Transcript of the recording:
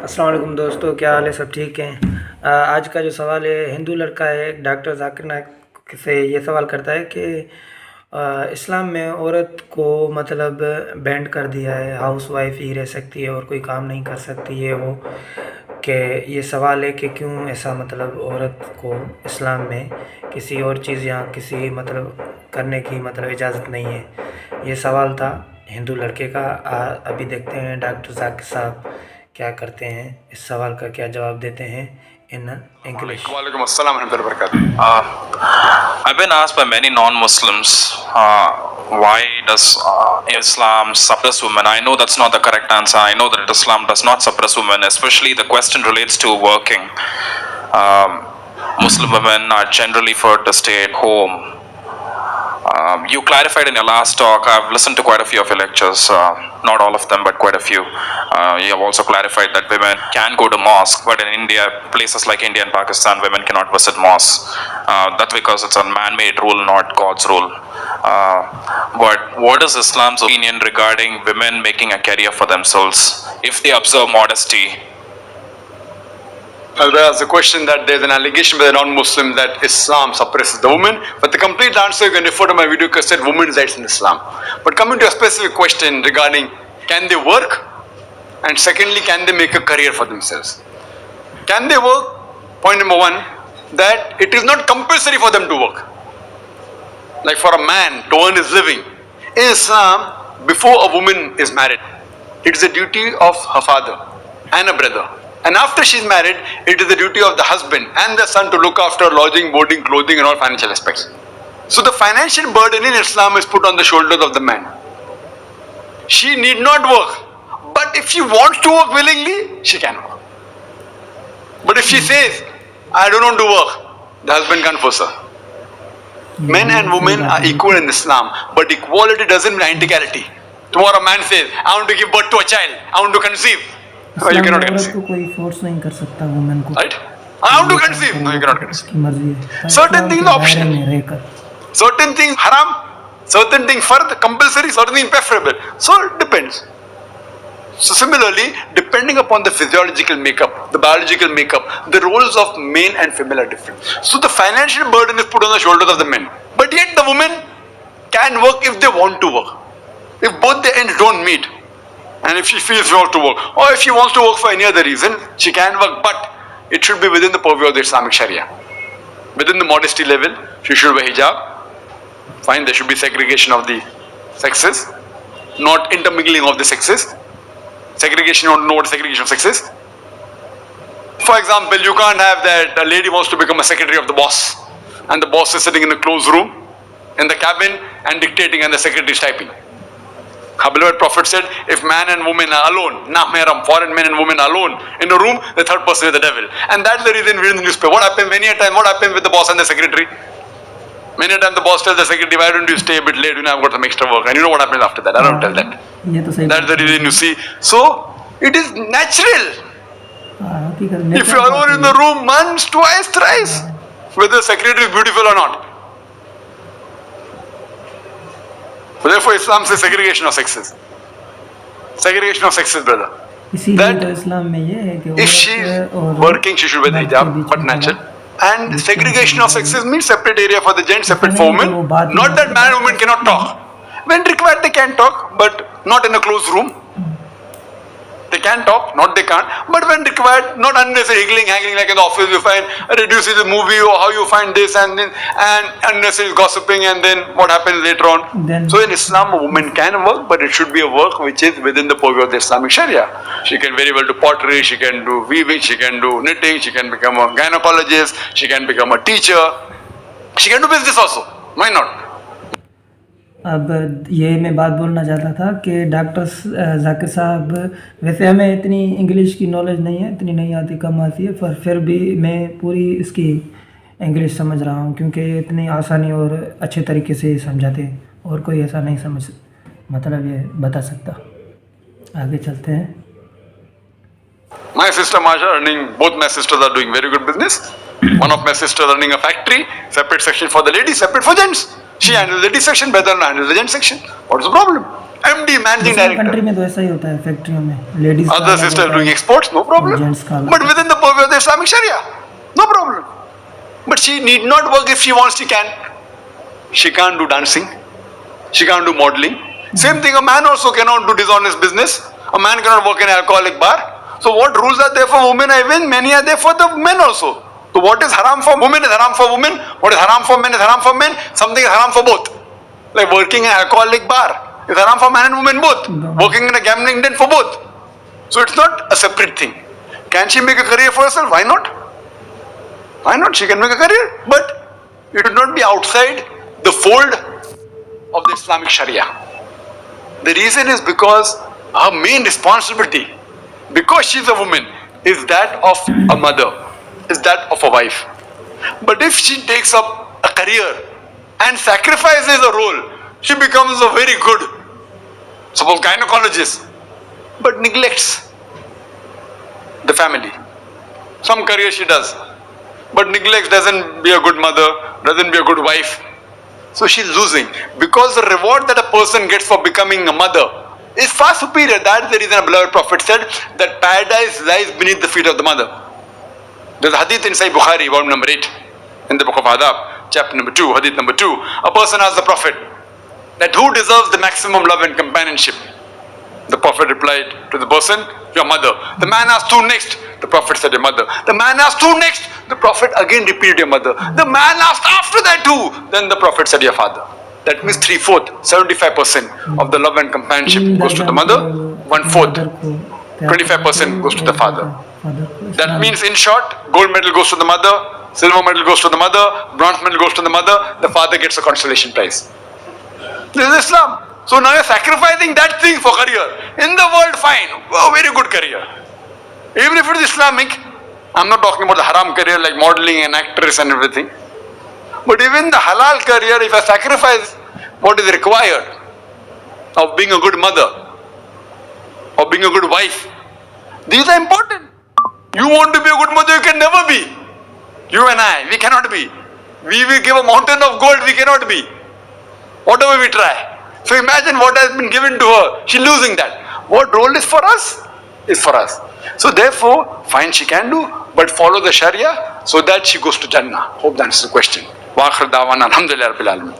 अस्सलाम वालेकुम दोस्तों, क्या हाल है? सब ठीक हैं? आज का जो सवाल है, हिंदू लड़का है डॉक्टर जाकिर नाइक से ये सवाल करता है कि इस्लाम में औरत को मतलब बैंड कर दिया है, हाउस वाइफ ही रह सकती है और कोई काम नहीं कर सकती है वो। कि ये सवाल है कि क्यों ऐसा, मतलब औरत को इस्लाम में किसी और चीज़ या किसी मतलब करने की मतलब इजाज़त नहीं है। ये सवाल था हिंदू लड़के का। अभी देखते हैं डॉक्टर जाकिर साहब क्या करते हैं, इस सवाल का क्या जवाब देते हैं in English. Walaikum assalam wa rahmatullahi wa barakatuh. I've been asked by many non-Muslims, why does Islam suppress women? I know that's not the correct answer. I know that Islam does not suppress women, especially the question relates to working. Muslim women are generally preferred to stay at home. You clarified in your last talk. I've listened to quite a few of your lectures, not all of them, but quite a few. You have also clarified that women can go to mosque, but in India, places like India and Pakistan, women cannot visit mosque. That's because it's a man-made rule, not God's rule. But what is Islam's opinion regarding women making a career for themselves if they observe modesty? Well, there's a question that there's an allegation by the non-Muslims that Islam suppresses the woman, but the complete answer you can refer to my video cassette, Women's Rights in Islam. But coming to a specific question regarding can they work, and secondly, can they make a career for themselves? Can they work? Point number one, that it is not compulsory for them to work. Like for a man to earn his living. In Islam, before a woman is married, it is the duty of her father and a brother. And after she's married, it is the duty of the husband and the son to look after lodging, boarding, clothing and all financial aspects. So the financial burden in Islam is put on the shoulders of the man. She need not work. But if she wants to work willingly, she can work. But if she says, I don't want to work, the husband can't force her. Men and women are equal in Islam, but equality doesn't mean identicality. Tomorrow a man says, I want to give birth to a child, I want to conceive. No, you cannot conceive. कोई force नहीं कर सकता women को, right? I want to conceive. No, you cannot conceive. मर्जी है। Certain things optional, certain things haram, certain things fard, compulsory, certain things preferable. So it depends. So similarly, depending upon the physiological makeup, the biological makeup, the roles of male and female are different. So the financial burden is put on the shoulders of the men. But yet the women can work if they want to work. If both the ends don't meet, and if she feels she wants to work, or if she wants to work for any other reason, she can work, but it should be within the purview of the Islamic Sharia. Within the modesty level, she should wear hijab. Fine, there should be segregation of the sexes, not intermingling of the sexes. Segregation, you don't know what segregation of sexes. For example, you can't have that a lady wants to become a secretary of the boss, and the boss is sitting in a closed room, in the cabin, and dictating, and the secretary is typing. Our beloved Prophet said, if man and woman are alone, mahram, foreign men and women are alone in a room, the third person is the devil. And that's the reason we read in the newspaper. What happens many a time? What happens with the boss and the secretary? Many a time the boss tells the secretary, why don't you stay a bit late? You know, I've got some extra work. And you know what happens after that? I don't tell that. That's the reason you see. So, it is natural. If you are alone in the room once, twice, thrice, whether the secretary is beautiful or not. So therefore Islam says segregation of sexes. Segregation of sexes, brother. That if she is working, she should wear the hijab, but natural. And segregation of sexes means separate area for the gents, separate for women. Not that man and woman cannot talk. When required, they can talk, but not in a closed room. They can talk, not they can't. But when required, not unnecessary higgling, hanging like in the office, you find reduces the movie or how you find this and then and unnecessary gossiping and then what happens later on. So in Islam, a woman can work, but it should be a work which is within the purview of the Islamic Sharia. She can very well do pottery, she can do weaving, she can do knitting, she can become a gynecologist, she can become a teacher, she can do business also. Why not? अब ये मैं बात बोलना चाहता था कि doctor Zakir साहब, वैसे हमें इतनी इंग्लिश की नॉलेज नहीं है, इतनी नहीं आती, कम आती है, पर फिर भी मैं पूरी इसकी इंग्लिश समझ रहा हूँ क्योंकि इतनी आसानी और अच्छे तरीके से समझाते हैं और कोई ऐसा नहीं समझ मतलब ये बता सकता। आगे चलते हैं। My sister Masha earning, both my sisters are doing very good business. One of my sisters running a factory, separate section for the ladies, separate for gents. She handles the ladies section better than handles the gents section. What is the problem? MD, managing दूसरे country director. में तो ऐसा ही होता है, फैक्ट्रियों में ladies का Other अलग sisters होता doing है, exports, no problem. जेंट्स का अलग But within the purview of the Islamic Sharia, no problem. But she need not work. If she wants, she can. She can't do dancing. She can't do modeling. Same thing, a man also cannot do dishonest business. A man cannot work in an alcoholic bar. So what rules are there for women? Even many are there for the men also. So what is haram for women is haram for women. What is haram for men is haram for men. Something is haram for both. Like working in an alcoholic bar is haram for man and women both. Working in a gambling den for both. So it's not a separate thing. Can she make a career for herself? Why not? Why not? She can make a career. But it would not be outside the fold of the Islamic Sharia. The reason is because her main responsibility, because she's a woman, is that of a mother, is that of a wife. But if she takes up a career and sacrifices a role, she becomes a very good, suppose gynecologist, but neglects the family. Some career she does, but neglects, doesn't be a good mother, doesn't be a good wife. So she's losing, because the reward that a person gets for becoming a mother is far superior. That is the reason our beloved Prophet said that paradise lies beneath the feet of the mother. There's a hadith in Sahih Bukhari, volume number 8, in the book of Adab, chapter number 2, hadith number 2. A person asked the Prophet that who deserves the maximum love and companionship? The Prophet replied to the person, your mother. The man asked who next? The Prophet said your mother. The man asked who next? The Prophet again repeated your mother. The man asked after that who? Then the Prophet said your father. That means 3/4, 75% of the love and companionship goes to the mother, 1/4, 25% goes to the father. That means in short, gold medal goes to the mother, silver medal goes to the mother, bronze medal goes to the mother, the father gets a consolation prize. This is Islam. So now you're sacrificing that thing for career. In the world, fine, a very good career. Even if it is Islamic, I'm not talking about the haram career like modeling and actress and everything. But even the halal career, if I sacrifice what is required of being a good mother, of being a good wife, these are important. You want to be a good mother, you can never be. You and I, we cannot be. We will give a mountain of gold, we cannot be. Whatever we try. So imagine what has been given to her. She's losing that. What role is for us? Is for us. So therefore, fine, she can do, but follow the Sharia so that she goes to Jannah. Hope that answers the question. Wa akhir da'wana alhamdulillah rabbil alamin.